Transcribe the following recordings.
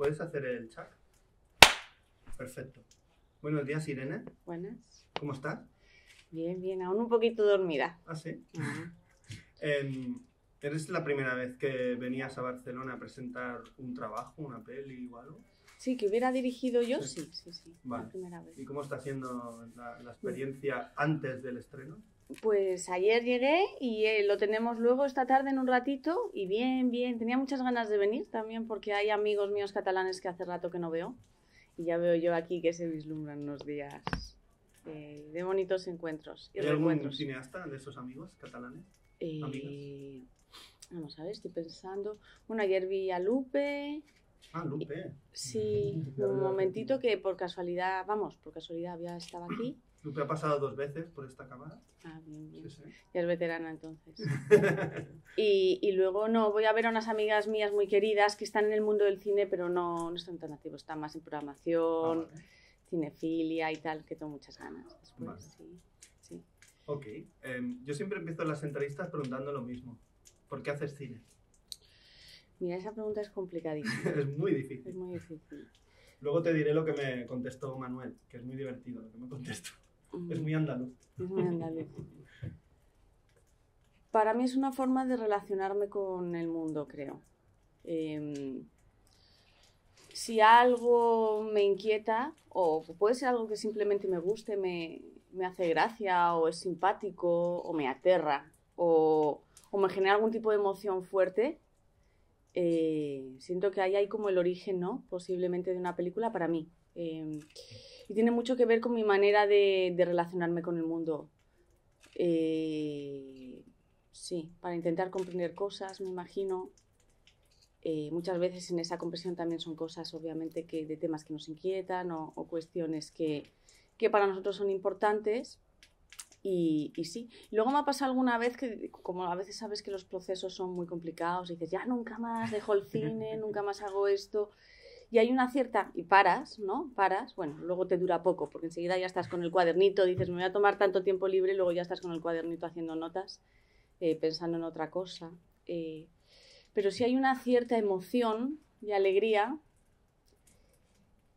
¿Puedes hacer el chat? Perfecto. Buenos días, Irene. Buenas. ¿Cómo estás? Bien, bien. Aún un poquito dormida. ¿Ah, sí? Ajá. ¿Eres la primera vez que venías a Barcelona a presentar un trabajo, una peli o algo? Sí, que hubiera dirigido yo, Sí. sí. Vale. La primera vez. ¿Y cómo está siendo la experiencia antes del estreno? Pues ayer llegué y lo tenemos luego esta tarde en un ratito y bien, bien. Tenía muchas ganas de venir también porque hay amigos míos catalanes que hace rato que no veo y ya veo yo aquí que se vislumbran unos días de bonitos encuentros y ¿Hay algún reencuentros. cineasta de esos amigos catalanes? Eh, Vamos a ver, estoy pensando. Bueno, ayer vi a Lupe. Ah, Lupe. Sí, un momentito que por casualidad había estado aquí. Lupe ha pasado 2 veces por esta cámara. Ah, bien, bien. Sí. Ya es veterana entonces. Y luego no, voy a ver a unas amigas mías muy queridas que están en el mundo del cine, pero no están tan activos, están más en programación, Vale. cinefilia y tal, que tengo muchas ganas después. Vale. Sí. Ok. Yo siempre empiezo las entrevistas preguntando lo mismo. ¿Por qué haces cine? Mira, esa pregunta es complicadísima. Es muy difícil. Es muy difícil. Luego te diré lo que me contestó Manuel, que es muy divertido lo que me contestó. Es muy andaluz. Es muy andaluz. Para mí es una forma de relacionarme con el mundo, creo. Si algo me inquieta, o puede ser algo que simplemente me guste, me hace gracia, o es simpático, o me aterra, o me genera algún tipo de emoción fuerte, siento que ahí hay como el origen, ¿no? Posiblemente de una película para mí. Y tiene mucho que ver con mi manera de relacionarme con el mundo. Sí, para intentar comprender cosas, me imagino. Muchas veces en esa comprensión también son cosas, obviamente, de temas que nos inquietan o cuestiones que para nosotros son importantes. Y sí. Luego me ha pasado alguna vez que, como a veces sabes que los procesos son muy complicados, y dices, ya nunca más dejo el cine, nunca más hago esto. Y hay una cierta... Y paras, ¿no? Paras. Bueno, luego te dura poco, porque enseguida ya estás con el cuadernito, dices, me voy a tomar tanto tiempo libre, y luego ya estás con el cuadernito haciendo notas, pensando en otra cosa. Pero sí hay una cierta emoción y alegría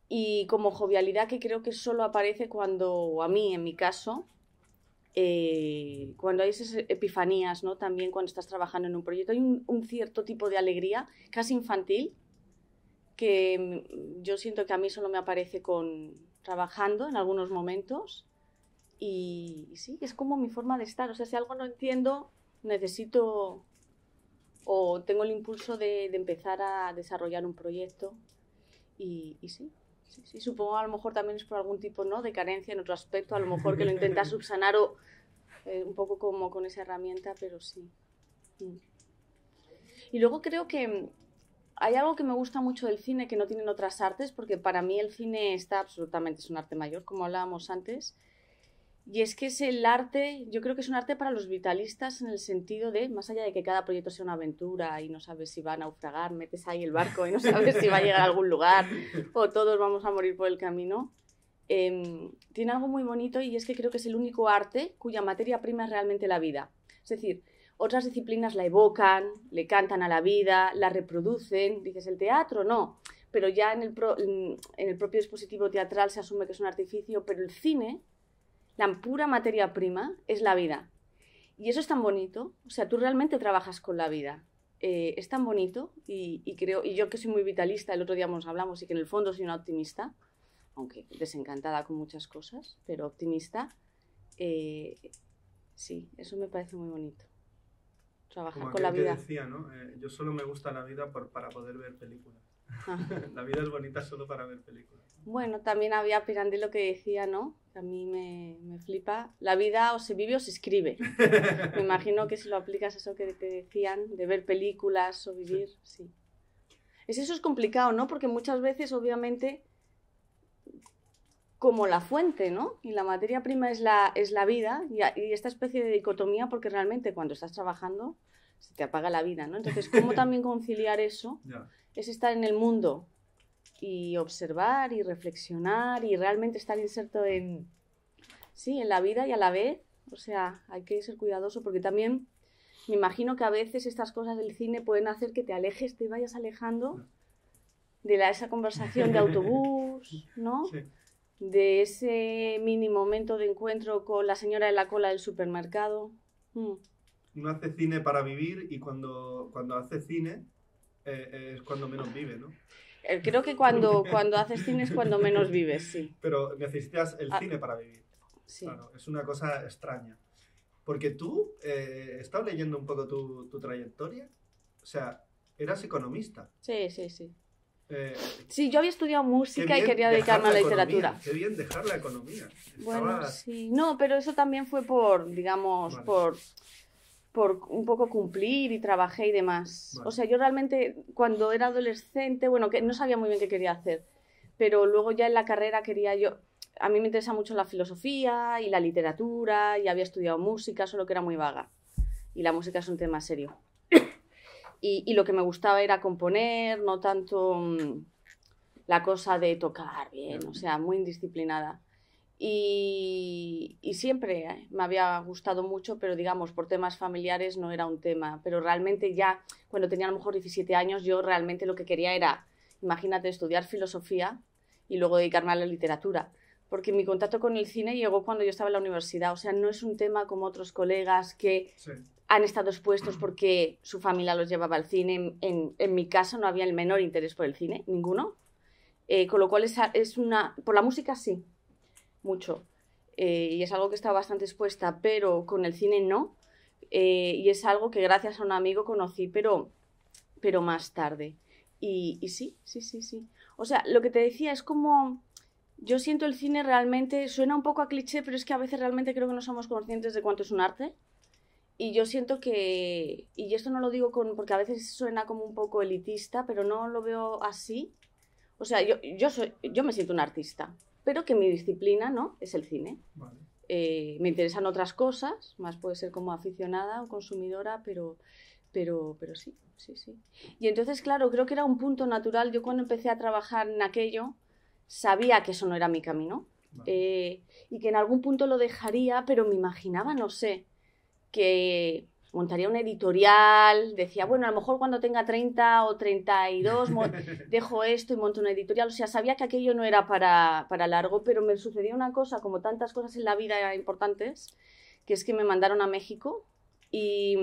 y como jovialidad que creo que solo aparece cuando, a mí en mi caso, cuando hay esas epifanías, ¿no? También cuando estás trabajando en un proyecto hay un cierto tipo de alegría, casi infantil, que yo siento que a mí solo me aparece trabajando en algunos momentos y sí, es como mi forma de estar. O sea, si algo no entiendo, necesito o tengo el impulso de empezar a desarrollar un proyecto y sí. Supongo a lo mejor también es por algún tipo, ¿no?, de carencia en otro aspecto, a lo mejor que lo intentas subsanar o un poco como con esa herramienta, pero sí. Y luego creo que hay algo que me gusta mucho del cine que no tienen otras artes, porque para mí el cine es un arte mayor, como hablábamos antes, y es que es el arte, yo creo que es un arte para los vitalistas en el sentido de, más allá de que cada proyecto sea una aventura y no sabes si va a naufragar, metes ahí el barco y no sabes si va a llegar a algún lugar o todos vamos a morir por el camino, tiene algo muy bonito y es que creo que es el único arte cuya materia prima es realmente la vida. Es decir, otras disciplinas la evocan, le cantan a la vida, la reproducen, dices el teatro, no, pero ya en el propio dispositivo teatral se asume que es un artificio, pero el cine, la pura materia prima, es la vida. Y eso es tan bonito, o sea, tú realmente trabajas con la vida. Es tan bonito y creo, y yo que soy muy vitalista, el otro día nos hablamos y que en el fondo soy una optimista, aunque desencantada con muchas cosas, pero optimista, sí, eso me parece muy bonito. Trabajar como con la vida. Que decía, ¿no? Yo solo me gusta la vida para poder ver películas. La vida es bonita solo para ver películas. Bueno, también había Pirandello que decía, ¿no? Que a mí me flipa. La vida o se vive o se escribe. Me imagino que si lo aplicas a eso que te decían, de ver películas o vivir, sí. Eso es complicado, ¿no? Porque muchas veces, obviamente, como la fuente, ¿no? Y la materia prima es la vida y esta especie de dicotomía, porque realmente cuando estás trabajando se te apaga la vida, ¿no? Entonces, ¿cómo también conciliar eso? Ya. Es estar en el mundo y observar y reflexionar y realmente estar inserto en la vida y a la vez, o sea, hay que ser cuidadoso porque también me imagino que a veces estas cosas del cine pueden hacer que te alejes, te vayas alejando de esa conversación de autobús, ¿no? Sí. De ese mini momento de encuentro con la señora en la cola del supermercado. Uno hace cine para vivir y cuando hace cine es cuando menos vive, ¿no? Creo que cuando haces cine es cuando menos vives, sí. Pero necesitas el cine para vivir. Sí. Claro, es una cosa extraña. Porque tú, he estado leyendo un poco tu trayectoria, o sea, eras economista. Sí. Sí, yo había estudiado música y quería dedicarme a la literatura. Qué bien dejar la economía. Bueno, sí. No, pero eso también fue por, digamos, vale, por un poco cumplir y trabajé y demás. Vale. O sea, yo realmente cuando era adolescente, bueno, que no sabía muy bien qué quería hacer, pero luego ya en la carrera a mí me interesa mucho la filosofía y la literatura y había estudiado música, solo que era muy vaga. Y la música es un tema serio. Y lo que me gustaba era componer, no tanto la cosa de tocar bien, o sea, muy indisciplinada. Y siempre me había gustado mucho, pero digamos, por temas familiares no era un tema. Pero realmente ya, cuando tenía a lo mejor 17 años, yo realmente lo que quería era, imagínate, estudiar filosofía y luego dedicarme a la literatura. Porque mi contacto con el cine llegó cuando yo estaba en la universidad. O sea, no es un tema como otros colegas que han estado expuestos porque su familia los llevaba al cine. En mi caso no había el menor interés por el cine, ninguno. Con lo cual por la música sí, mucho. Y es algo que está bastante expuesta, pero con el cine no. Y es algo que gracias a un amigo conocí, pero más tarde. Y sí. O sea, lo que te decía es como... Yo siento el cine realmente, suena un poco a cliché, pero es que a veces realmente creo que no somos conscientes de cuánto es un arte. Y yo siento que, y esto no lo digo porque a veces suena como un poco elitista, pero no lo veo así. O sea, yo me siento un artista, pero que mi disciplina, ¿no?, es el cine. Vale. Me interesan otras cosas, más puede ser como aficionada o consumidora, pero sí. Y entonces, claro, creo que era un punto natural. Yo cuando empecé a trabajar en aquello, sabía que eso no era mi camino. Vale. Y que en algún punto lo dejaría, pero me imaginaba, no sé, que montaría una editorial, decía, bueno, a lo mejor cuando tenga 30 o 32 dejo esto y monto una editorial. O sea, sabía que aquello no era para largo, pero me sucedió una cosa, como tantas cosas en la vida importantes, que es que me mandaron a México y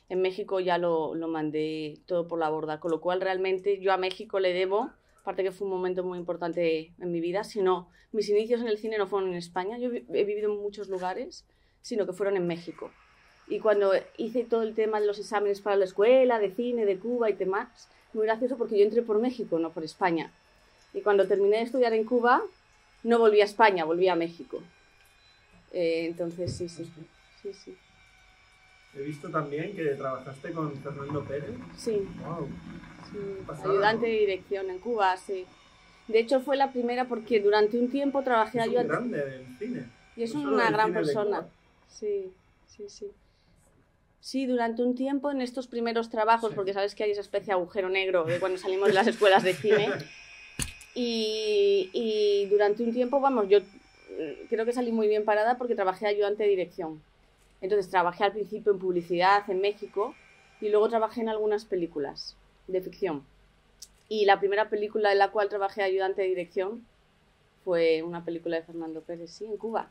en México ya lo mandé todo por la borda, con lo cual realmente yo a México le debo, aparte que fue un momento muy importante en mi vida, sino mis inicios en el cine no fueron en España, yo he vivido en muchos lugares, sino que fueron en México. Y cuando hice todo el tema de los exámenes para la escuela, de cine, de Cuba y demás, muy gracioso porque yo entré por México, no por España. Y cuando terminé de estudiar en Cuba, no volví a España, volví a México. Entonces, sí. He visto también que trabajaste con Fernando Pérez. Sí. Wow. Sí. Ayudante de dirección en Cuba, sí. De hecho, fue la primera porque durante un tiempo trabajé ayudante. Es un grande del cine. Y es una gran persona. Sí. Sí, durante un tiempo en estos primeros trabajos, porque sabes que hay esa especie de agujero negro de cuando salimos de las escuelas de cine. Y durante un tiempo, vamos, yo creo que salí muy bien parada porque trabajé ayudante de dirección. Entonces trabajé al principio en publicidad en México y luego trabajé en algunas películas de ficción. Y la primera película en la cual trabajé ayudante de dirección fue una película de Fernando Pérez, sí, en Cuba.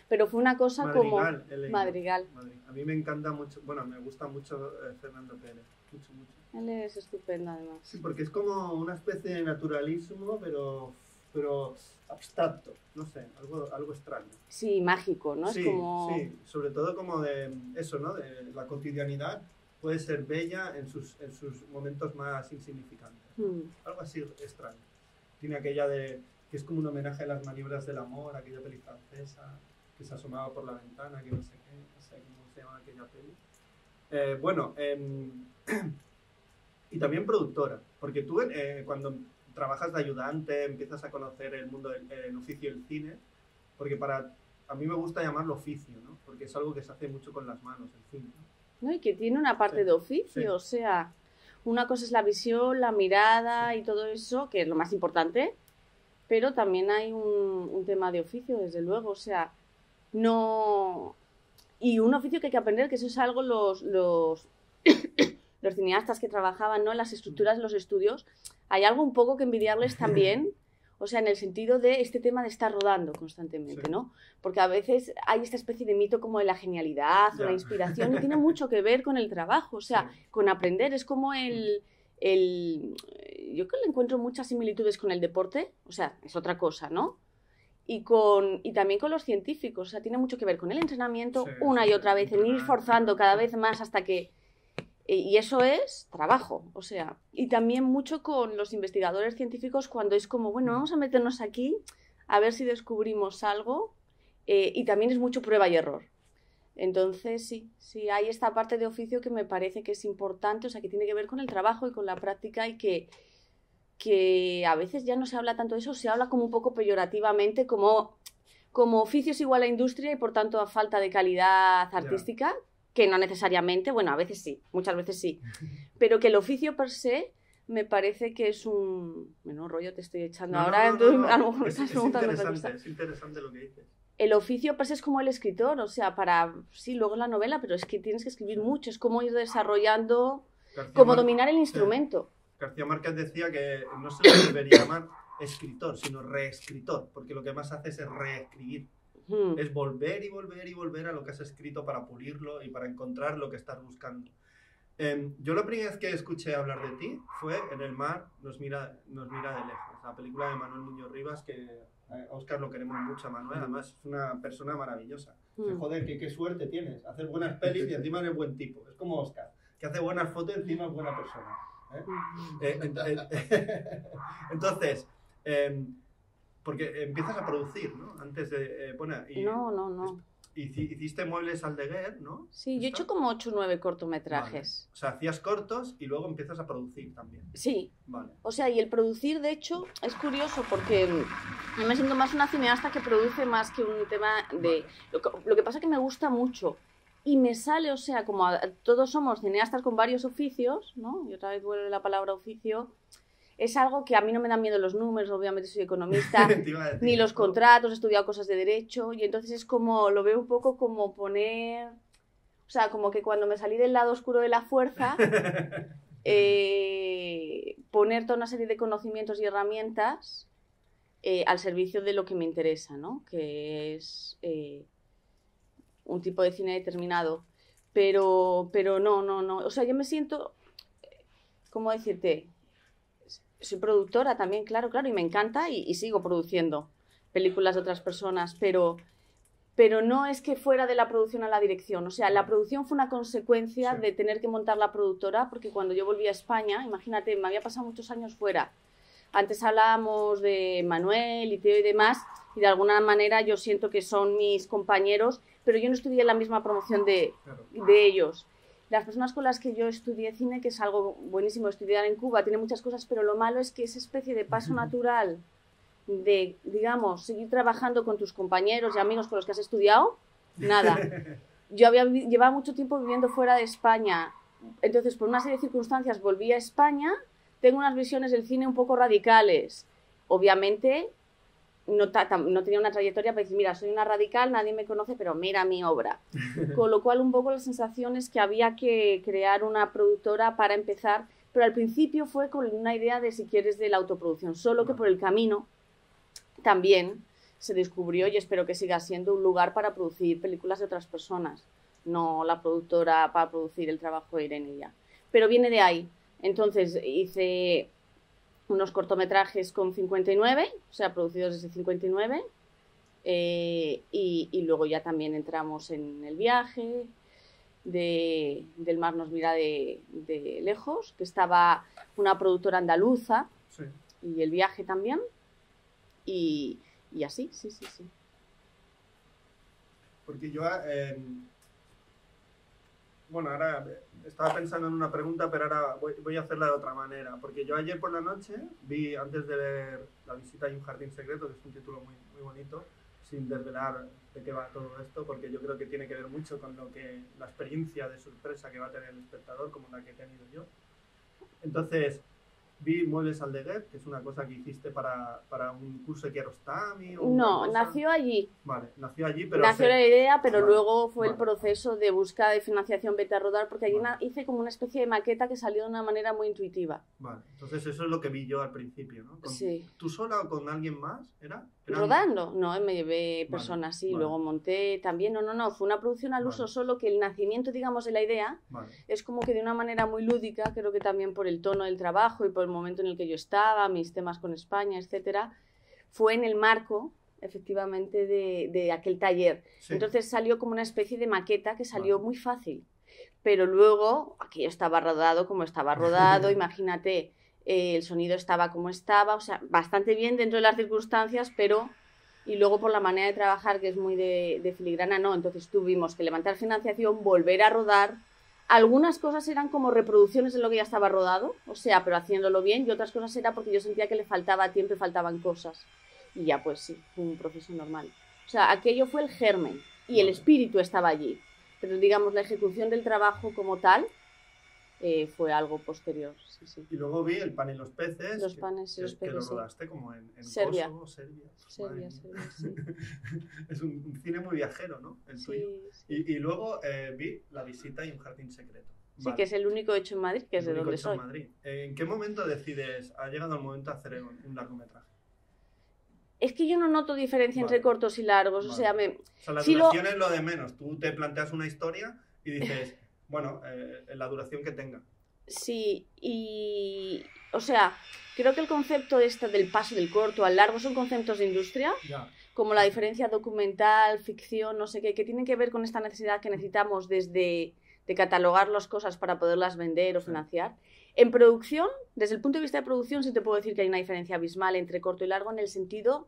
Pero fue una cosa Madrigal, como... Madrigal. A mí me encanta mucho, bueno, me gusta mucho Fernando Pérez, mucho. Él es estupendo, además. Sí, porque es como una especie de naturalismo, pero abstracto, no sé, algo extraño. Sí, mágico, ¿no? Sí, es como... sí, sobre todo como de eso, ¿no? De la cotidianidad puede ser bella en sus momentos más insignificantes. Algo así extraño. Tiene aquella que es como un homenaje a las maniobras del amor, aquella peli francesa que se asomaba por la ventana, que no sé cómo se llama aquella peli. Y también productora, porque tú cuando trabajas de ayudante empiezas a conocer el mundo del oficio del cine, porque a mí me gusta llamarlo oficio, ¿no? Porque es algo que se hace mucho con las manos, el cine, ¿no? No, y que tiene una parte de oficio, o sea, una cosa es la visión, la mirada y todo eso, que es lo más importante, pero también hay un tema de oficio, desde luego, o sea, no... Y un oficio que hay que aprender, que eso es algo los los cineastas que trabajaban, ¿no?, en las estructuras de los estudios, hay algo un poco que envidiarles también, o sea, en el sentido de este tema de estar rodando constantemente, Sí. ¿no? Porque a veces hay esta especie de mito como de la genialidad o la inspiración y tiene mucho que ver con el trabajo, o sea, con aprender. Es como yo que le encuentro muchas similitudes con el deporte, o sea, es otra cosa, ¿no? Y también con los científicos, o sea, tiene mucho que ver con el entrenamiento una y otra vez, en ir forzando cada vez más hasta que... Y eso es trabajo, o sea, y también mucho con los investigadores científicos cuando es como, bueno, vamos a meternos aquí a ver si descubrimos algo, y también es mucho prueba y error. Entonces, sí, hay esta parte de oficio que me parece que es importante, o sea, que tiene que ver con el trabajo y con la práctica y que a veces ya no se habla tanto de eso, se habla como un poco peyorativamente, como oficio es igual a industria y por tanto a falta de calidad artística, que no necesariamente, bueno, a veces sí, muchas veces sí, pero que el oficio per se me parece que es un... Bueno, rollo te estoy echando ahora, entonces a lo mejor estás preguntando otra cosa. Es interesante lo que dices. El oficio pues es como el escritor, o sea, sí, luego la novela, pero es que tienes que escribir mucho, es como ir desarrollando, como dominar el instrumento. García Márquez decía que no se le debería llamar escritor, sino reescritor, porque lo que más hace es reescribir. Es volver y volver y volver a lo que has escrito para pulirlo y para encontrar lo que estás buscando. Yo la primera vez que escuché hablar de ti fue en El mar nos mira de lejos, la película de Manuel Muñoz Rivas, que a Óscar lo queremos mucho a Manuel, además es una persona maravillosa. Joder, qué suerte tienes, hacer buenas pelis y encima eres buen tipo. Es como Óscar, que hace buenas fotos y encima es buena persona. Entonces, porque empiezas a producir, ¿no? Antes de... No. Hiciste Muebles Aldeguer, ¿no? Sí, yo he hecho como 8 o 9 cortometrajes. Vale. O sea, hacías cortos y luego empiezas a producir también. Sí. Vale. O sea, y el producir, de hecho, es curioso porque yo me siento más una cineasta que produce más que un tema de... Lo que pasa es que me gusta mucho y me sale, o sea, como todos somos cineastas con varios oficios, ¿no? Y otra vez vuelve la palabra oficio... Es algo que a mí no me dan miedo los números, obviamente soy economista, ni los contratos, he estudiado cosas de derecho, y entonces es como, lo veo un poco como poner, o sea, como que cuando me salí del lado oscuro de la fuerza, poner toda una serie de conocimientos y herramientas al servicio de lo que me interesa, ¿no? Que es un tipo de cine determinado. Pero no, o sea, yo me siento, ¿cómo decirte? Soy productora también, claro, y me encanta y sigo produciendo películas de otras personas, pero no es que fuera de la producción a la dirección, o sea, la producción fue una consecuencia de tener que montar la productora, porque cuando yo volví a España, imagínate, me había pasado muchos años fuera. Antes hablábamos de Manuel y Teo y demás, y de alguna manera yo siento que son mis compañeros, pero yo no estudié en la misma promoción de ellos. Las personas con las que yo estudié cine, que es algo buenísimo estudiar en Cuba, tiene muchas cosas, pero lo malo es que esa especie de paso natural de, digamos, seguir trabajando con tus compañeros y amigos con los que has estudiado, nada. Yo llevaba mucho tiempo viviendo fuera de España, entonces por una serie de circunstancias volví a España, tengo unas visiones del cine un poco radicales. Obviamente no tenía una trayectoria para decir, mira, soy una radical, nadie me conoce, pero mira mi obra. Con lo cual, un poco la sensación es que había que crear una productora para empezar, pero al principio fue con una idea de, si quieres, de la autoproducción, solo que por el camino también se descubrió, y espero que siga siendo, un lugar para producir películas de otras personas, no la productora para producir el trabajo de Irene ya. Pero viene de ahí. Entonces hice unos cortometrajes con 59, o sea, producidos desde 59, y luego ya también entramos en El viaje, del mar nos mira de lejos, que estaba una productora andaluza, sí. Y El viaje también, y así, sí. Porque yo, bueno, ahora estaba pensando en una pregunta, pero ahora voy a hacerla de otra manera. Porque yo ayer por la noche vi, antes de ver La visita a un jardín secreto, que es un título muy, muy bonito, sin desvelar de qué va todo esto, porque yo creo que tiene que ver mucho con la experiencia de sorpresa que va a tener el espectador, como la que he tenido yo. Entonces, vi Muebles Aldeguer, que es una cosa que hiciste para un curso de Kiarostami. No, nació allí. Vale, nació allí, pero... Nació la idea, pero vale, luego fue vale, el proceso de búsqueda de financiación Vete a Rodar, porque allí vale, hice como una especie de maqueta que salió de una manera muy intuitiva. Vale, entonces eso es lo que vi yo al principio, ¿no? Sí. ¿Tú sola o con alguien más? ¿Eran? ¿Rodando? No, me llevé personas, sí, vale. Luego monté también, no, fue una producción al uso, solo que el nacimiento, digamos, de la idea es como que de una manera muy lúdica, creo que también por el tono del trabajo y por el momento en el que yo estaba, mis temas con España, etcétera, fue en el marco, efectivamente, de aquel taller. Sí. Entonces salió como una especie de maqueta que salió muy fácil, pero luego aquello estaba rodado como estaba rodado, imagínate... el sonido estaba como estaba, o sea, bastante bien dentro de las circunstancias, pero... Y luego por la manera de trabajar, que es muy de filigrana, no. Entonces tuvimos que levantar financiación, volver a rodar. Algunas cosas eran como reproducciones de lo que ya estaba rodado, o sea, pero haciéndolo bien, y otras cosas era porque yo sentía que le faltaba tiempo y faltaban cosas. Y ya pues sí, fue un proceso normal. O sea, aquello fue el germen, y el espíritu estaba allí. Pero digamos, la ejecución del trabajo como tal... fue algo posterior, sí, sí. Y luego vi El pan y los peces. Los panes y los peces, que lo rodaste como en Serbia. Kosovo, Serbia. Serbia, sí. Es un cine muy viajero, ¿no? El tuyo. Sí. Y luego vi La visita y un jardín secreto. Sí, que es el único hecho en Madrid, que es de donde soy. En Madrid. ¿En qué momento decides, ha llegado el momento de hacer un largometraje? Es que yo no noto diferencia entre cortos y largos, o sea, la duración es lo de menos. Tú te planteas una historia y dices... Bueno, la duración que tenga. Sí, y... O sea, creo que el concepto del paso del corto al largo son conceptos de industria, como la diferencia documental, ficción, no sé qué, que tienen que ver con esta necesidad que necesitamos de catalogar las cosas para poderlas vender o financiar. En producción, desde el punto de vista de producción, sí te puedo decir que hay una diferencia abismal entre corto y largo en el sentido...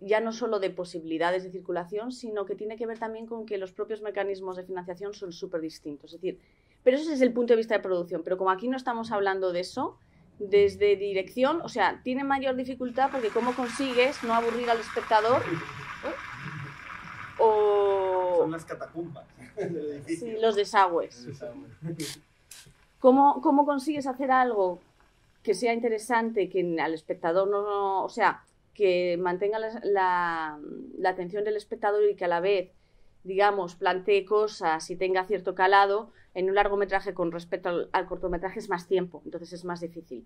ya no solo de posibilidades de circulación, sino que tiene que ver también con que los propios mecanismos de financiación son súper distintos. Es decir, pero eso es desde el punto de vista de producción. Pero como aquí no estamos hablando de eso, desde dirección, o sea, tiene mayor dificultad porque cómo consigues no aburrir al espectador o... Son las catacumbas del edificio. Sí, los desagües. ¿Cómo consigues hacer algo que sea interesante, que al espectador no... O sea... que mantenga la atención del espectador y que a la vez, digamos, plantee cosas y tenga cierto calado, en un largometraje con respecto al cortometraje es más tiempo, entonces es más difícil.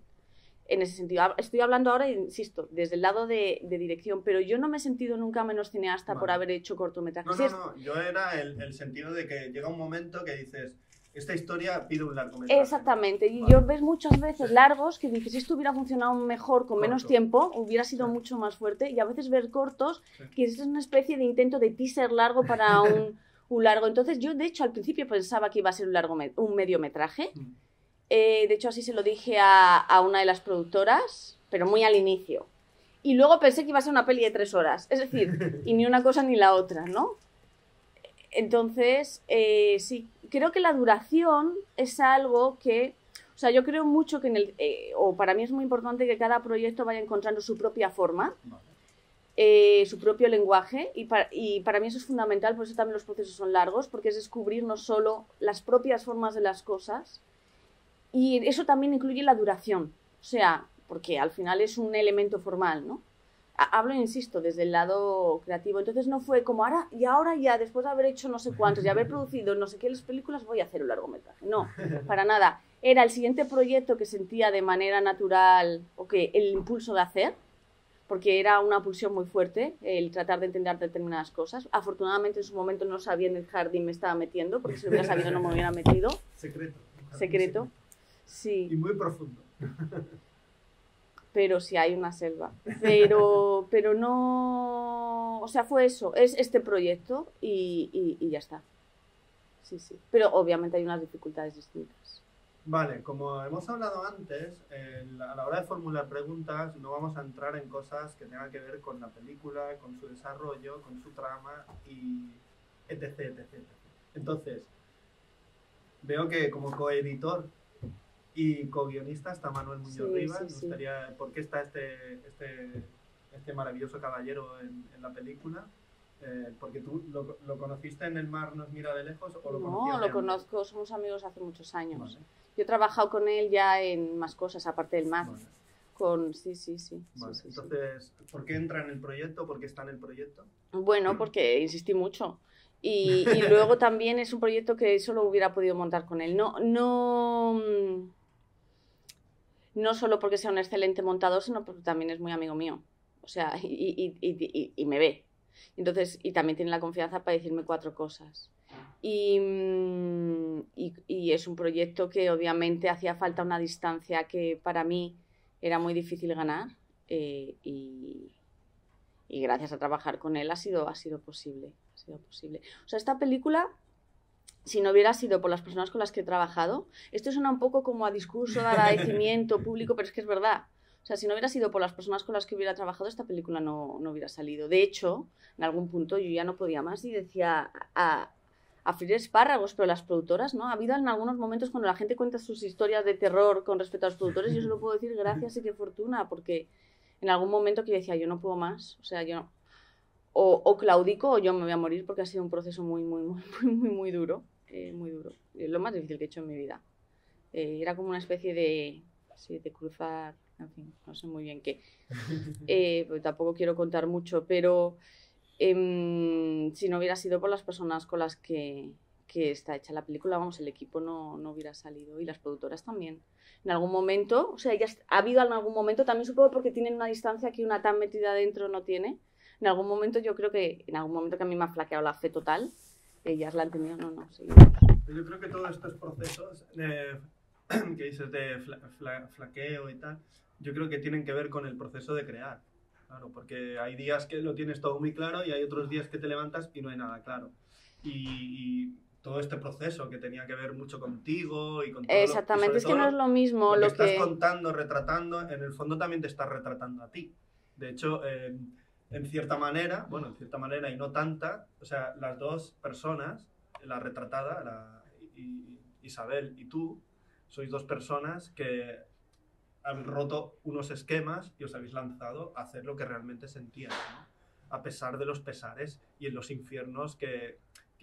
En ese sentido, estoy hablando ahora, insisto, desde el lado de dirección, pero yo no me he sentido nunca menos cineasta por haber hecho cortometrajes. No, yo era el sentido de que llega un momento que dices... Esta historia pide un largometraje. Exactamente, y yo ves muchas veces largos que dices, si esto hubiera funcionado mejor con menos tiempo, hubiera sido mucho más fuerte, y a veces ver cortos, que es una especie de intento de teaser largo para un largo. Entonces yo, de hecho, al principio pensaba que iba a ser un mediometraje. De hecho, así se lo dije a una de las productoras, pero muy al inicio. Y luego pensé que iba a ser una peli de 3 horas, es decir, y ni una cosa ni la otra, ¿no? Entonces, sí, creo que la duración es algo que... O sea, yo creo mucho que o para mí es muy importante que cada proyecto vaya encontrando su propia forma, su propio lenguaje, y para mí eso es fundamental, por eso también los procesos son largos, porque es descubrir no solo las propias formas de las cosas, y eso también incluye la duración, o sea, porque al final es un elemento formal, ¿no? Hablo, insisto, desde el lado creativo. Entonces no fue como ahora ya, después de haber hecho no sé cuántos y haber producido no sé qué las películas, voy a hacer un largometraje. No, para nada. Era el siguiente proyecto que sentía de manera natural o que el impulso de hacer, porque era una pulsión muy fuerte el tratar de entender determinadas cosas. Afortunadamente en su momento no sabía en el jardín me estaba metiendo, porque si lo hubiera sabido no me hubiera metido. Secreto. Sí. Y muy profundo. Pero sí hay una selva. Pero no... O sea, fue eso, es este proyecto y ya está. Sí. Pero obviamente hay unas dificultades distintas. Vale, como hemos hablado antes, a la hora de formular preguntas no vamos a entrar en cosas que tengan que ver con la película, con su desarrollo, con su trama y etc. Entonces, veo que como coeditor y co-guionista está Manuel Muñoz Rivas. Me gustaría, ¿por qué está este maravilloso caballero en la película? Porque tú lo conociste en El mar nos mira de lejos o lo conocías. No, lo conozco, somos amigos hace muchos años. Vale. Yo he trabajado con él ya en más cosas, aparte del mar. Vale. Sí. Vale. Sí. Entonces, ¿por qué entra en el proyecto? ¿Por qué está en el proyecto? Bueno, porque insistí mucho. Y luego también es un proyecto que solo hubiera podido montar con él. No solo porque sea un excelente montador, sino porque también es muy amigo mío. O sea, y me ve. Entonces, y también tiene la confianza para decirme 4 cosas. Y es un proyecto que obviamente hacía falta una distancia que para mí era muy difícil ganar. Y gracias a trabajar con él ha sido posible. O sea, esta película, si no hubiera sido por las personas con las que he trabajado, esto suena un poco como a discurso de agradecimiento público, pero es que es verdad. O sea, si no hubiera sido por las personas con las que hubiera trabajado, esta película no hubiera salido. De hecho, en algún punto yo ya no podía más y decía a freír espárragos, pero las productoras, ¿no? Ha habido en algunos momentos cuando la gente cuenta sus historias de terror con respecto a los productores, yo solo puedo decir gracias y qué fortuna, porque en algún momento que yo decía, yo no puedo más, o sea, yo no. O claudico o yo me voy a morir porque ha sido un proceso muy duro, muy duro. Lo más difícil que he hecho en mi vida. Era como una especie de cruzar, en fin, no sé muy bien qué. Pues tampoco quiero contar mucho, pero si no hubiera sido por las personas con las que está hecha la película, vamos, el equipo no hubiera salido y las productoras también. En algún momento, o sea, ya ha habido en algún momento, también supongo porque tienen una distancia que una tan metida adentro no tiene. En algún momento yo creo que, en algún momento que a mí me ha flaqueado la fe total, ellas la han tenido, seguimos. Yo creo que todos estos procesos que dices de flaqueo y tal, yo creo que tienen que ver con el proceso de crear. Claro, porque hay días que lo tienes todo muy claro y hay otros días que te levantas y no hay nada claro. Y todo este proceso que tenía que ver mucho contigo y con todo. Exactamente, es que no es lo mismo lo que estás contando, retratando, en el fondo también te estás retratando a ti. De hecho, en cierta manera y no tanta, o sea, las dos personas, la retratada, Isabel y tú, sois 2 personas que habéis roto unos esquemas y os habéis lanzado a hacer lo que realmente sentíais, ¿no? A pesar de los pesares y en los infiernos que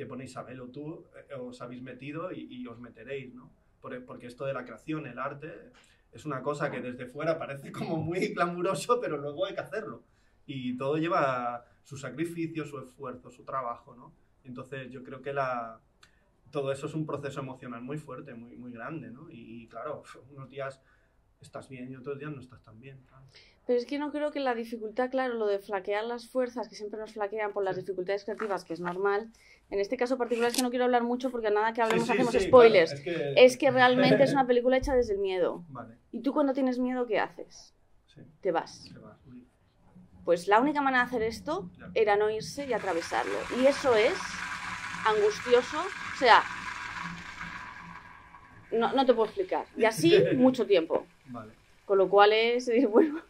pone Isabel o tú os habéis metido y os meteréis, ¿no? Porque esto de la creación, el arte, es una cosa que desde fuera parece como muy glamuroso, pero luego hay que hacerlo. Y todo lleva su sacrificio, su esfuerzo, su trabajo, ¿no? Entonces yo creo que todo eso es un proceso emocional muy fuerte, muy grande, ¿no? Y claro, unos días estás bien y otros días no estás tan bien, claro. Pero es que no creo que la dificultad, claro, lo de flaquear las fuerzas, que siempre nos flaquean por las dificultades creativas, que es normal. En este caso particular es que no quiero hablar mucho porque a nada que hablemos hacemos spoilers. Claro, es que realmente es una película hecha desde el miedo. Vale. Y tú cuando tienes miedo, ¿qué haces? Sí. Te vas. Uy. Pues la única manera de hacer esto era no irse y atravesarlo. Y eso es angustioso. O sea, no te puedo explicar. Y así mucho tiempo. Vale. Con lo cual es, bueno...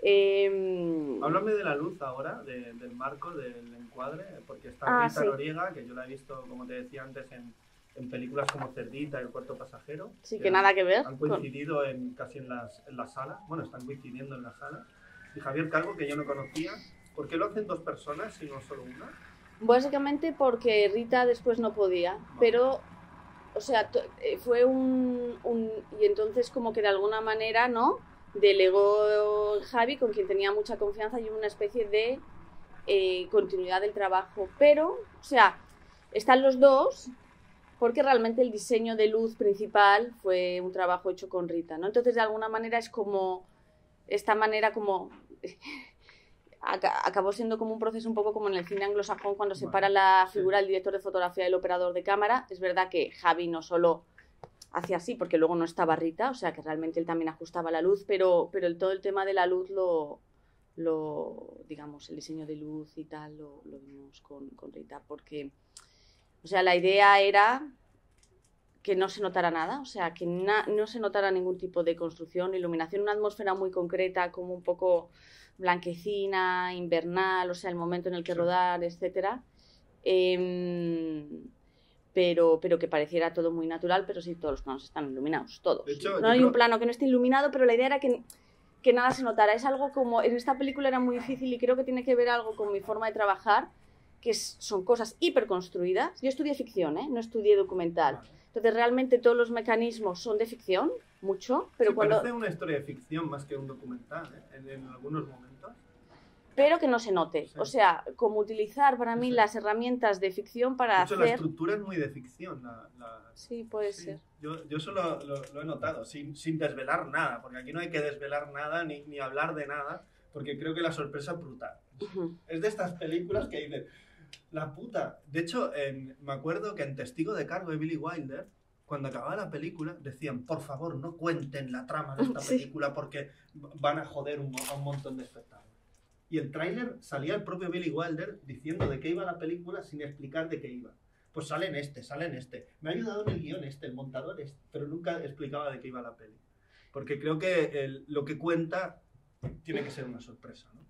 Háblame de la luz ahora, del marco, del encuadre, porque está Rita Noriega, que yo la he visto, como te decía antes, en películas como Cerdita, El cuarto pasajero. Sí, que nada que ver. Han coincidido casi en la sala, bueno, están coincidiendo en la sala. Y Javier Calvo, que yo no conocía. ¿Por qué lo hacen 2 personas y no solo una? Básicamente porque Rita después no podía, pero... O sea, fue y entonces como que de alguna manera, ¿no? Delegó Javi, con quien tenía mucha confianza, y una especie de continuidad del trabajo. Pero, o sea, están los dos porque realmente el diseño de luz principal fue un trabajo hecho con Rita, ¿no? Entonces, de alguna manera es como... Esta manera como... acabó siendo como un proceso un poco como en el cine anglosajón cuando separa la figura del director de fotografía del operador de cámara. Es verdad que Javi no solo hacía así porque luego no estaba Rita, o sea que realmente él también ajustaba la luz, pero todo el tema de la luz digamos, el diseño de luz y tal lo vimos con Rita, porque, o sea, la idea era que no se notara nada, o sea, que no se notara ningún tipo de construcción, iluminación, una atmósfera muy concreta, como un poco blanquecina, invernal, o sea, el momento en el que rodar, etcétera. Pero que pareciera todo muy natural, pero sí, todos los planos están iluminados, todos. De hecho, no hay un plano que no esté iluminado, pero la idea era que nada se notara. Es algo como, en esta película era muy difícil y creo que tiene que ver algo con mi forma de trabajar, que son cosas hiperconstruidas. Yo estudié ficción, ¿eh? No estudié documental. Vale. Entonces realmente todos los mecanismos son de ficción, mucho, pero Sí, cuando... parece una historia de ficción más que un documental, ¿eh? En algunos momentos. Pero que no se note. Sí. O sea, como utilizar para mí Sí. las herramientas de ficción para De hecho, la hacer... estructura es muy de ficción. Sí, puede Sí, ser. yo eso lo he notado, sin desvelar nada, porque aquí no hay que desvelar nada ni hablar de nada, porque creo que la sorpresa es brutal. Ujú. Es de estas películas que dicen, la puta. De hecho, me acuerdo que en Testigo de Cargo de Billy Wilder, cuando acababa la película, decían, por favor, no cuenten la trama de esta Sí. película porque van a joder a un montón de espectadores. Y el tráiler salía el propio Billy Wilder diciendo de qué iba la película sin explicar de qué iba. Pues sale en este. Me ha ayudado en el guión el montador pero nunca explicaba de qué iba la peli. Porque creo que lo que cuenta tiene que ser una sorpresa, ¿no?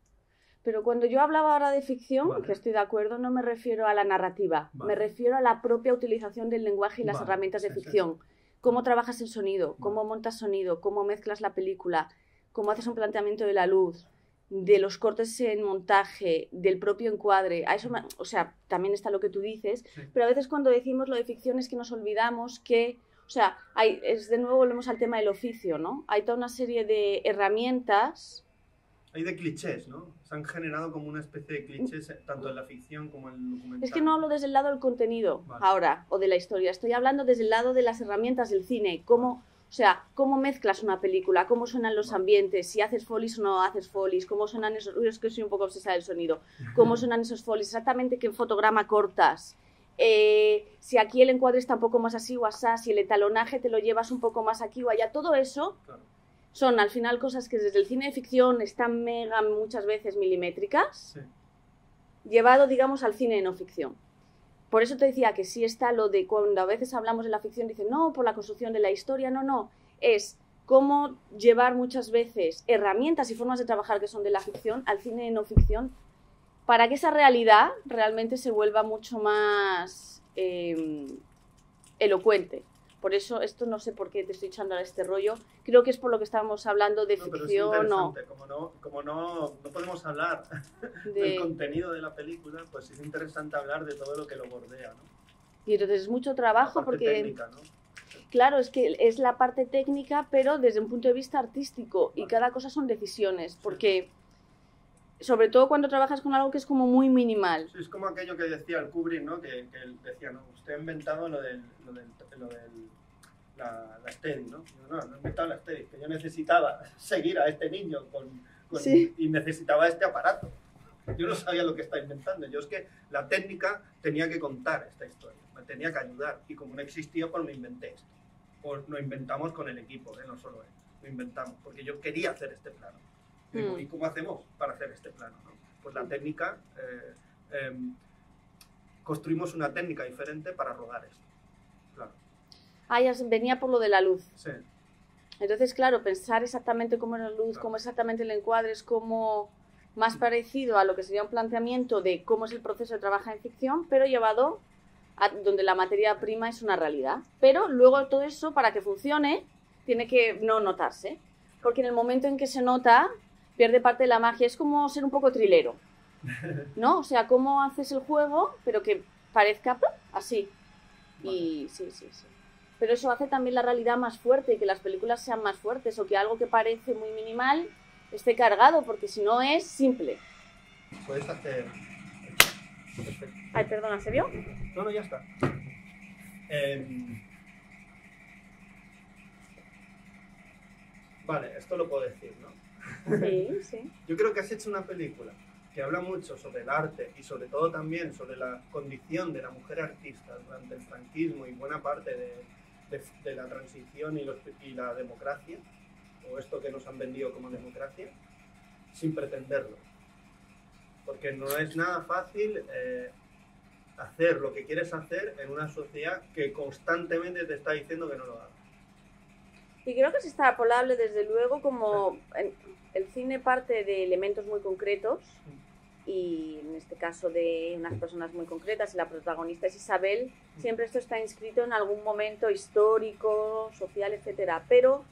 Pero cuando yo hablaba ahora de ficción, Vale. que estoy de acuerdo, no me refiero a la narrativa, Vale. me refiero a la propia utilización del lenguaje y las Vale, herramientas de sí, ficción. Cómo trabajas el sonido, cómo Vale. montas sonido, cómo mezclas la película, cómo haces un planteamiento de la luz, de los cortes en montaje, del propio encuadre. A eso o sea, también está lo que tú dices, Sí. pero a veces cuando decimos lo de ficción es que nos olvidamos que, o sea, de nuevo volvemos al tema del oficio, ¿no? Hay toda una serie de herramientas. Hay de clichés, ¿no? Se han generado como una especie de clichés tanto en la ficción como en el documental. Es que no hablo desde el lado del contenido Vale. ahora, o de la historia. Estoy hablando desde el lado de las herramientas del cine. Cómo, o sea, cómo mezclas una película, cómo suenan los ambientes, si haces folies o no haces folies, cómo suenan esos... Es que soy un poco obsesada del sonido. Cómo suenan esos folies, exactamente qué fotograma cortas. Si aquí el encuadre está un poco más así o asá, si el etalonaje te lo llevas un poco más aquí o allá. Todo eso... Claro. Son al final cosas que desde el cine de ficción están muchas veces milimétricas, Sí. llevado, digamos, al cine de no ficción. Por eso te decía que sí está lo de cuando a veces hablamos de la ficción, dicen, no, por la construcción de la historia, no. Es cómo llevar muchas veces herramientas y formas de trabajar que son de la ficción al cine de no ficción para que esa realidad realmente se vuelva mucho más elocuente. Por eso, esto no sé por qué te estoy echando a este rollo. Creo que es por lo que estábamos hablando de Pero es ficción o... interesante. Como no podemos hablar del contenido de la película, pues es interesante hablar de todo lo que lo bordea, ¿no? Y entonces es mucho trabajo La parte porque... técnica, ¿no? Claro, es que es la parte técnica, pero desde un punto de vista artístico. Y Vale. cada cosa son decisiones. Porque, sobre todo cuando trabajas con algo que es como muy minimal. Sí, es como aquello que decía el Kubrick, ¿no? Que él decía, no, usted ha inventado la Steady, ¿no? No he inventado la Steady, que yo necesitaba seguir a este niño Sí. y necesitaba este aparato. Yo no sabía lo que estaba inventando. Yo es que la técnica tenía que contar esta historia, me tenía que ayudar. Y como no existía, pues me inventé esto. Pues lo inventamos con el equipo, no solo él. Lo inventamos, porque yo quería hacer este plano. ¿Y cómo hacemos para hacer este plano, no? Pues la técnica... construimos una técnica diferente para rodar esto. Claro. Ya venía por lo de la luz. Sí. Entonces, claro, pensar exactamente cómo es la luz, Claro. cómo exactamente el encuadre es como más parecido a lo que sería un planteamiento de cómo es el proceso de trabajar en ficción, pero llevado a donde la materia prima es una realidad. Pero luego todo eso, para que funcione, tiene que no notarse. Porque en el momento en que se nota, pierde parte de la magia. Es como ser un poco trilero, ¿no? O sea, cómo haces el juego, pero que parezca así. Y sí. Pero eso hace también la realidad más fuerte, que las películas sean más fuertes, o que algo que parece muy minimal esté cargado, porque si no es simple. Puedes hacer... Perfecto. Ay, perdona, ¿se vio? No, ya está. Vale, esto lo puedo decir, ¿no? Sí. Yo creo que has hecho una película que habla mucho sobre el arte y sobre todo también sobre la condición de la mujer artista durante el franquismo y buena parte de la transición y la democracia, o esto que nos han vendido como democracia, sin pretenderlo. Porque no es nada fácil hacer lo que quieres hacer en una sociedad que constantemente te está diciendo que no lo hagas. Y creo que es extrapolable desde luego como el cine parte de elementos muy concretos y en este caso de unas personas muy concretas y la protagonista es Isabel, siempre esto está inscrito en algún momento histórico, social, etcétera, pero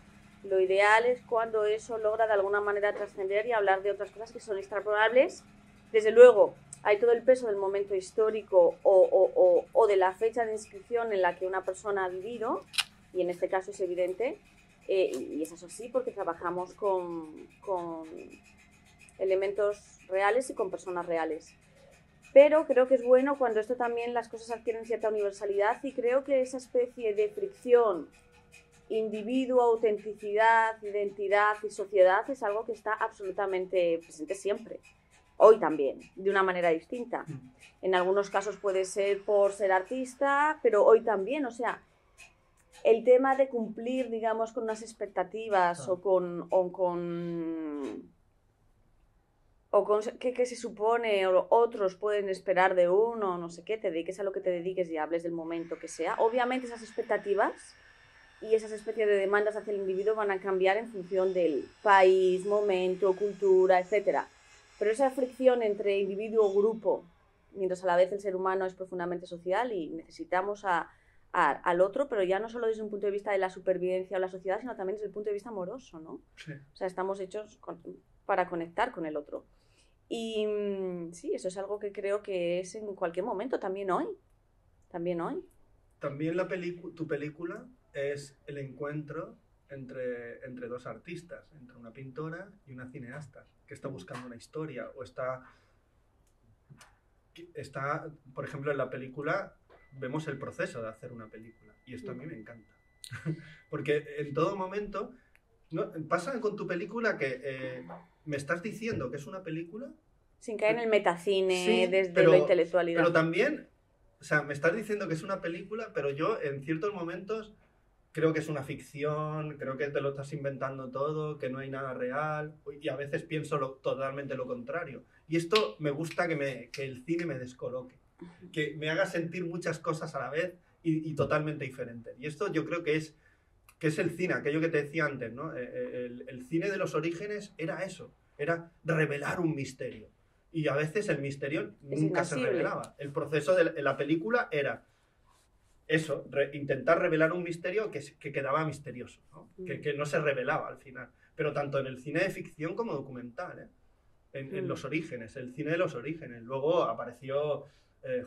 lo ideal es cuando eso logra de alguna manera trascender y hablar de otras cosas que son extrapolables, desde luego hay todo el peso del momento histórico o de la fecha de inscripción en la que una persona ha vivido, y en este caso es evidente, y es eso sí, porque trabajamos con elementos reales y con personas reales. Pero creo que es bueno cuando esto también las cosas adquieren cierta universalidad, y creo que esa especie de fricción individuo, autenticidad, identidad y sociedad es algo que está absolutamente presente siempre. Hoy también, de una manera distinta. En algunos casos puede ser por ser artista, pero hoy también, o sea, el tema de cumplir, digamos, con unas expectativas o con qué se supone o otros pueden esperar de uno, no sé qué, te dediques a lo que te dediques y hables del momento que sea. Obviamente esas expectativas y esas especies de demandas hacia el individuo van a cambiar en función del país, momento, cultura, etc. Pero esa fricción entre individuo o grupo, mientras a la vez el ser humano es profundamente social y necesitamos al otro, pero ya no solo desde un punto de vista de la supervivencia o la sociedad, sino también desde el punto de vista amoroso, ¿no? Sí. O sea, estamos hechos para conectar con el otro. Y sí, eso es algo que creo que es en cualquier momento, también hoy. También hoy. También tu película es el encuentro entre dos artistas, entre una pintora y una cineasta, que está buscando una historia o está, por ejemplo, en la película vemos el proceso de hacer una película, y esto a mí me encanta. Porque en todo momento, ¿no? Pasa con tu película que me estás diciendo que es una película sin caer en el metacine, sí, desde la intelectualidad. Pero también, o sea, me estás diciendo que es una película, pero yo en ciertos momentos creo que es una ficción, creo que te lo estás inventando todo, que no hay nada real, y a veces pienso totalmente lo contrario. Y esto me gusta que el cine me descoloque, que me haga sentir muchas cosas a la vez y totalmente diferentes. Y esto yo creo que es el cine, aquello que te decía antes, ¿no? El cine de los orígenes era eso, era revelar un misterio. Y a veces el misterio nunca se revelaba. El proceso de la película era eso, intentar revelar un misterio que quedaba misterioso, ¿no? Que no se revelaba al final. Pero tanto en el cine de ficción como documental, ¿eh? En los orígenes, el cine de los orígenes. Luego apareció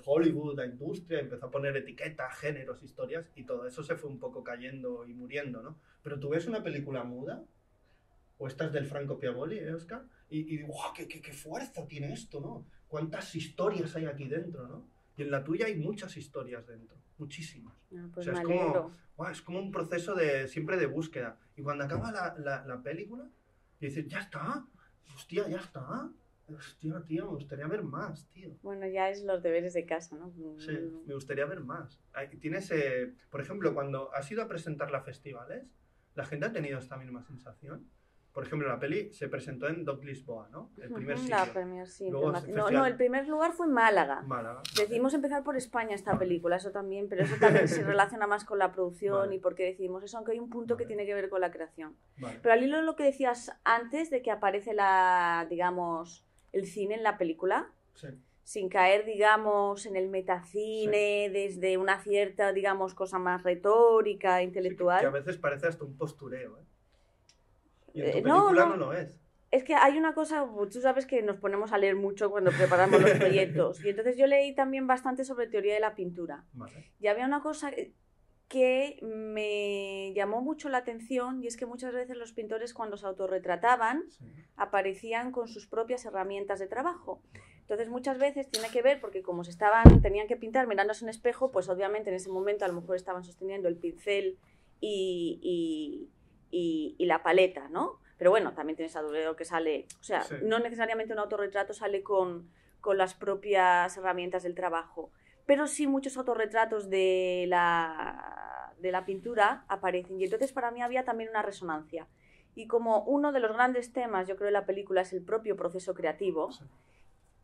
Hollywood, la industria, empezó a poner etiquetas, géneros, historias, y todo eso se fue un poco cayendo y muriendo, ¿no? Pero tú ves una película muda, o estas del Franco Piavoli, Oscar, y digo, ¡wow! ¡Qué fuerza tiene esto!, ¿no? ¿Cuántas historias hay aquí dentro, ¿no? Y en la tuya hay muchas historias dentro, muchísimas. Pues o sea, es como un proceso siempre de búsqueda. Y cuando acaba la película, dices, ¡ya está! ¡Hostia, ya está! Hostia, tío, me gustaría ver más, tío. Bueno, ya es los deberes de casa, ¿no? Sí, me gustaría ver más. Tienes, por ejemplo, cuando has ido a presentarla a festivales, ¿la gente ha tenido esta misma sensación? Por ejemplo, la peli se presentó en Doc Lisboa, ¿no? El primer sitio. La premier, sí. Luego, no, el primer lugar fue en Málaga. Málaga. Decidimos empezar por España esta película, eso también, pero eso también se relaciona más con la producción, vale. Y por qué decidimos eso, aunque hay un punto que tiene que ver con la creación. Vale. Pero al hilo de lo que decías antes, de que aparece digamos, el cine en la película, sí. Sin caer, digamos, en el metacine, sí. Desde una cierta, digamos, cosa más retórica, intelectual. Sí, que a veces parece hasta un postureo, ¿eh? Y en tu película no lo es. Es que hay una cosa, tú sabes que nos ponemos a leer mucho cuando preparamos los proyectos, y entonces yo leí también bastante sobre teoría de la pintura. Vale. Y había una cosa que me llamó mucho la atención, y es que muchas veces los pintores, cuando se autorretrataban, sí. Aparecían con sus propias herramientas de trabajo. Entonces muchas veces tiene que ver, porque como tenían que pintar mirándose en espejo, pues obviamente en ese momento a lo mejor estaban sosteniendo el pincel y la paleta, ¿no? Pero bueno, también tienes a Durero que sale, o sea, sí. No necesariamente un autorretrato sale con las propias herramientas del trabajo, pero sí muchos autorretratos de la pintura aparecen, y entonces para mí había también una resonancia. Y como uno de los grandes temas, yo creo, de la película es el propio proceso creativo, sí.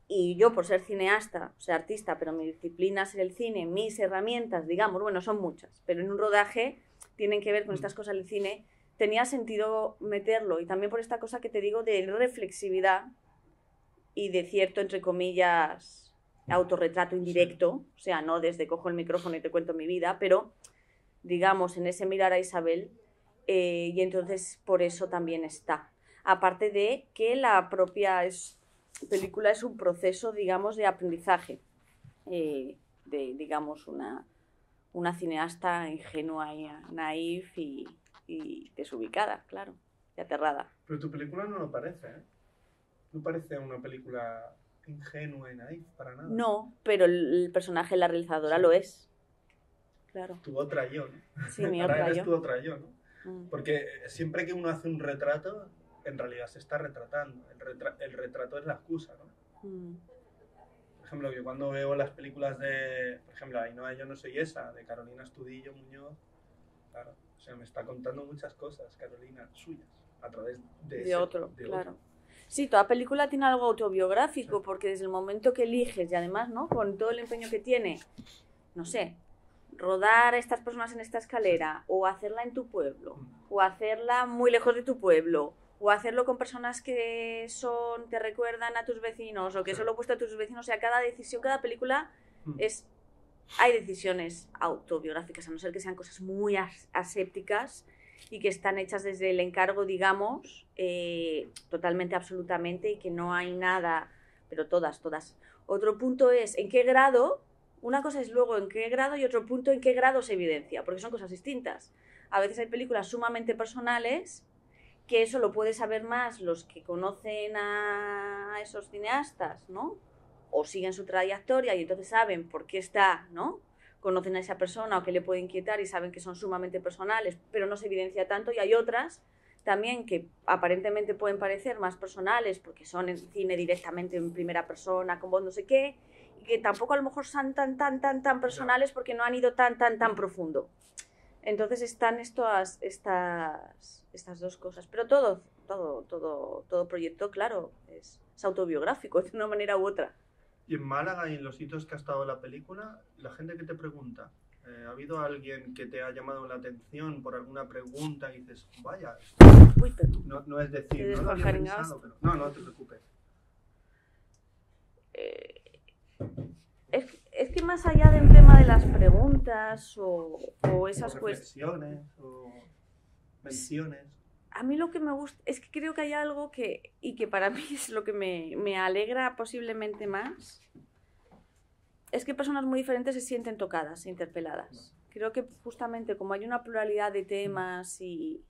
Y yo, por ser cineasta, o sea, artista, pero mi disciplina es el cine, mis herramientas, digamos, bueno, son muchas, pero en un rodaje tienen que ver con estas cosas del cine, tenía sentido meterlo, y también por esta cosa que te digo de reflexividad y de cierto, entre comillas, autorretrato indirecto, o sea, no desde cojo el micrófono y te cuento mi vida, pero, digamos, en ese mirar a Isabel, y entonces por eso también está. Aparte de que la propia película es un proceso, digamos, de aprendizaje de, digamos, una cineasta ingenua y naif y desubicada, claro, y aterrada. Pero tu película no lo parece, ¿eh? No parece una película ingenua y naif para nada. No, pero el personaje de la realizadora lo es. Claro. Tu otra yo, ¿no? Sí, mi Ahora otra eres yo. tu otra yo, ¿no? Porque siempre que uno hace un retrato, en realidad se está retratando. El retrato es la excusa, ¿no? Por ejemplo, yo cuando veo las películas de, por ejemplo, Ainhoa, yo no soy esa, de Carolina Estudillo Muñoz, claro, o sea, me está contando muchas cosas, Carolina, suyas, a través de otro, claro. Sí, toda película tiene algo autobiográfico, sí, porque desde el momento que eliges, y además, ¿no?, con todo el empeño que tiene, no sé, rodar a estas personas en esta escalera, o hacerla en tu pueblo, o hacerla muy lejos de tu pueblo, o hacerlo con personas que te recuerdan a tus vecinos, o que solo he puesto a tus vecinos, o sea, cada decisión, cada película hay decisiones autobiográficas, a no ser que sean cosas muy asépticas y que están hechas desde el encargo, digamos, totalmente, absolutamente, y que no hay nada, pero todas. Otro punto es en qué grado, una cosa es luego en qué grado y otro punto en qué grado se evidencia, porque son cosas distintas. A veces hay películas sumamente personales que eso lo puede saber más los que conocen a esos cineastas, ¿no? O siguen su trayectoria y entonces saben por qué está, ¿no? Conocen a esa persona o qué le puede inquietar y saben que son sumamente personales, pero no se evidencia tanto. Y hay otras también que aparentemente pueden parecer más personales porque son en cine directamente en primera persona, como no sé qué, y que tampoco a lo mejor son tan personales porque no han ido tan profundo. Entonces están estas dos cosas. Pero todo proyecto, claro, es autobiográfico de una manera u otra. Y en Málaga y en los sitios que ha estado la película, la gente que te pregunta, ¿ha habido alguien que te ha llamado la atención por alguna pregunta y dices, vaya, uy, pero no es decir, no lo había pensado, pero no te preocupes. Es que más allá del tema de las preguntas o esas reflexiones o menciones. A mí lo que me gusta es que creo que hay algo que para mí es lo que me alegra posiblemente más, es que personas muy diferentes se sienten tocadas, interpeladas. Creo que justamente como hay una pluralidad de temas y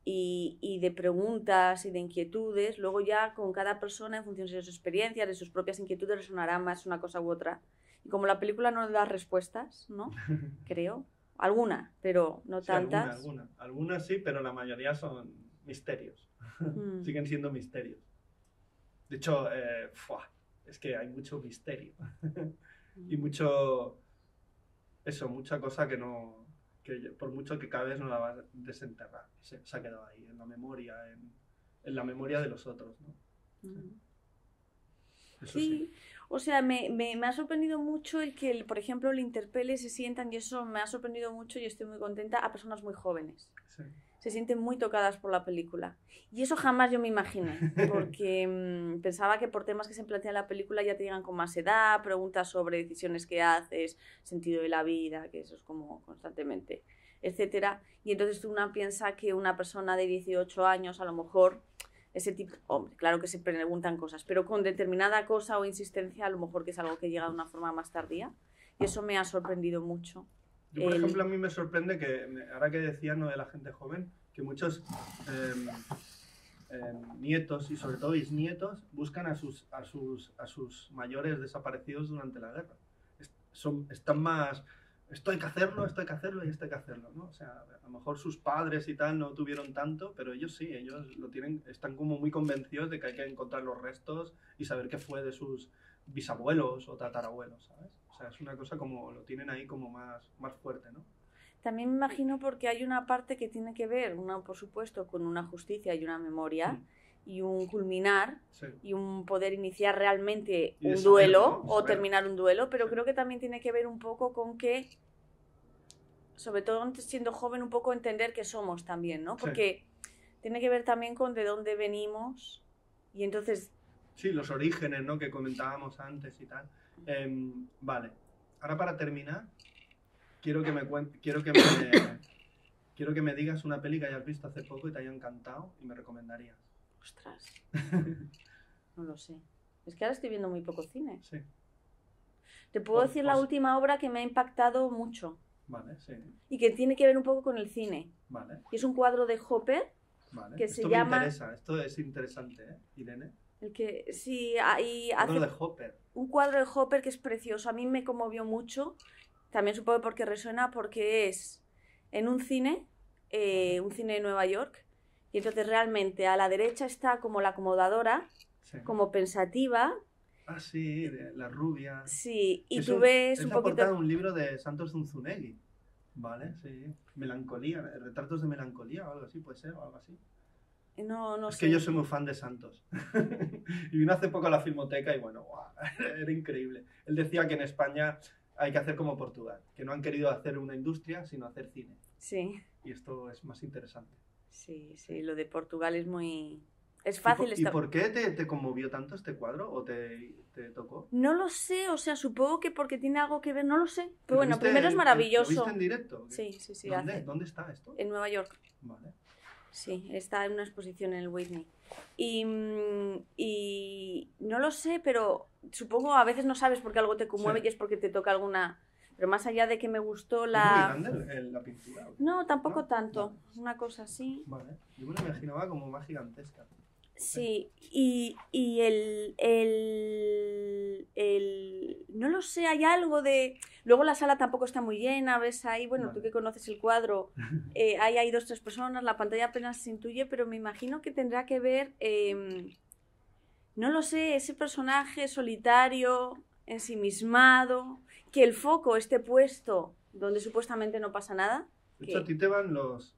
de preguntas y de inquietudes, luego ya con cada persona, en función de sus experiencias, de sus propias inquietudes, resonará más una cosa u otra. Y como la película no da respuestas, ¿no? Creo. Alguna, pero no sí, tantas. Algunas sí, pero la mayoría son misterios. Siguen siendo misterios. De hecho, es que hay mucho misterio. Y mucha cosa que no... que por mucho que cada vez no la vas a desenterrar. Se ha quedado ahí, en la memoria, en la memoria de los otros, ¿no? Eso sí. O sea, me ha sorprendido mucho el que, por ejemplo, le interpele, se sientan, y eso me ha sorprendido mucho y estoy muy contenta, a personas muy jóvenes. Sí. Se sienten muy tocadas por la película. Y eso jamás yo me imaginé, porque pensaba que por temas que se plantean en la película ya te llegan con más edad, preguntas sobre decisiones que haces, sentido de la vida, que eso es como constantemente, etcétera. Y entonces una piensa que una persona de 18 años a lo mejor... ese tipo, hombre, claro que se preguntan cosas, pero con determinada cosa o insistencia a lo mejor que es algo que llega de una forma más tardía, y eso me ha sorprendido mucho. Yo, por ejemplo, a mí me sorprende que, ahora que decías, ¿no?, de la gente joven, que muchos nietos y sobre todo bisnietos buscan a sus mayores desaparecidos durante la guerra. Están más... esto hay que hacerlo y esto hay que hacerlo, ¿no? O sea, a lo mejor sus padres y tal no tuvieron tanto, pero ellos sí, ellos lo tienen, están como muy convencidos de que hay que encontrar los restos y saber qué fue de sus bisabuelos o tatarabuelos, ¿sabes? O sea, es una cosa como, lo tienen ahí como más fuerte, ¿no? También me imagino porque hay una parte que tiene que ver, por supuesto, con una justicia y una memoria, y un culminar, sí, y un poder iniciar realmente un duelo, o terminar un duelo, pero sí, creo que también tiene que ver un poco con que, sobre todo siendo joven, un poco entender qué somos también, ¿no? Porque sí, tiene que ver también con de dónde venimos, y entonces... Sí, los orígenes, ¿no?, que comentábamos antes y tal. Vale, ahora para terminar, quiero que me digas una peli que hayas visto hace poco y te haya encantado y me recomendarías. Ostras. No lo sé. Es que ahora estoy viendo muy poco cine. Sí. Te puedo decir la última obra que me ha impactado mucho. Vale, sí. Y que tiene que ver un poco con el cine. Vale. Y es un cuadro de Hopper. Vale. Que esto se me llama... interesa, esto es interesante, Irene. El que sí, ahí Cuadro hace de Hopper. un cuadro de Hopper que es precioso. A mí me conmovió mucho. También supongo porque resuena porque es en un cine de Nueva York. Y entonces realmente a la derecha está como la acomodadora, Sí. como pensativa. Ah, sí, de la rubia. Sí, y Eso tú ves es un la portada de poquito... un libro de Santos Zunzunegui. Vale, sí. Melancolía, retratos de melancolía o algo así, puede ser, o algo así. No Es sé. que yo soy muy fan de Santos. Y vino hace poco a la Filmoteca y bueno, ¡guau! Era increíble. Él decía que en España hay que hacer como Portugal, que no han querido hacer una industria, sino hacer cine. Sí, Y esto es más interesante. sí, lo de Portugal es muy... Es fácil ¿Y por qué te conmovió tanto este cuadro o te tocó? No lo sé, o sea, supongo que porque tiene algo que ver, no lo sé. Pero ¿Lo bueno, viste primero es maravilloso. ¿Lo viste en directo? Sí. ¿Dónde está esto? En Nueva York. Vale. Sí, está en una exposición en el Whitney. Y no lo sé, pero supongo a veces no sabes por qué algo te conmueve Sí. y es porque te toca alguna... Pero más allá de que me gustó ¿Es la... muy grande la pintura? No, tampoco ¿No? tanto. Vale. Una cosa así. Vale. Yo me lo imaginaba como más gigantesca. Sí, y no lo sé, hay algo de... Luego la sala tampoco está muy llena, ves ahí, bueno, Vale. tú que conoces el cuadro, hay 2 o 3 personas, la pantalla apenas se intuye, pero me imagino que tendrá que ver, no lo sé, ese personaje solitario, ensimismado, que el foco esté puesto donde supuestamente no pasa nada. De hecho, a ti te van los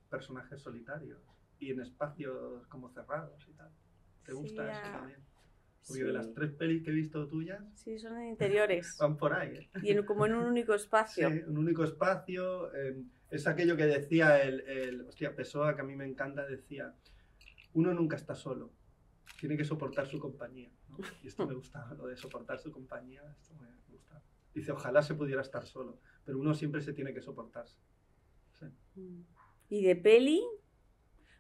personajes solitarios y en espacios como cerrados y tal. ¿Te gusta eso también? Porque Sí. de las 3 pelis que he visto tuyas, Sí, son en interiores. van por ahí, ¿eh? Y como en un único espacio. Sí, un único espacio. Es aquello que decía hostia, Pessoa, que a mí me encanta, decía, uno nunca está solo, tiene que soportar su compañía, ¿no? Y esto me gusta, lo de soportar su compañía, esto me gusta. Dice, ojalá se pudiera estar solo, pero uno siempre se tiene que soportarse. Sí. Y de peli,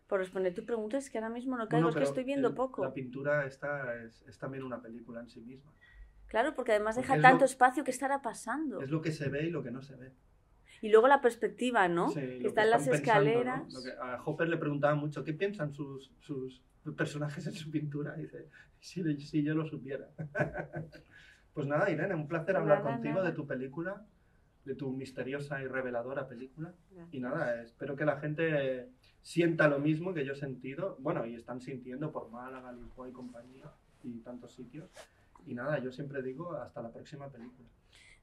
por responder tu pregunta, es que ahora mismo no caigo, Bueno, es que pero estoy viendo poco. La pintura esta es también una película en sí misma. Claro, porque además Porque deja es tanto espacio que estará pasando. Es lo que se ve y lo que no se ve. Y luego la perspectiva, ¿no? Sí, que lo está en las están pensando, escaleras. ¿no? A Hopper le preguntaban mucho, ¿qué piensan sus personajes en su pintura? Y dice, si yo lo supiera. Pues nada, Irene, un placer hablar contigo de tu película, de tu misteriosa y reveladora película. Gracias. Y nada, espero que la gente sienta lo mismo que yo he sentido, bueno, y están sintiendo por Málaga, Lisboa y compañía, y tantos sitios. Y nada, yo siempre digo, hasta la próxima película.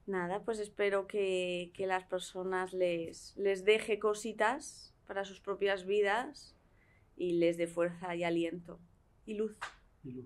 Nada, pues espero que las personas les deje cositas para sus propias vidas y les dé fuerza y aliento y luz. Y luz.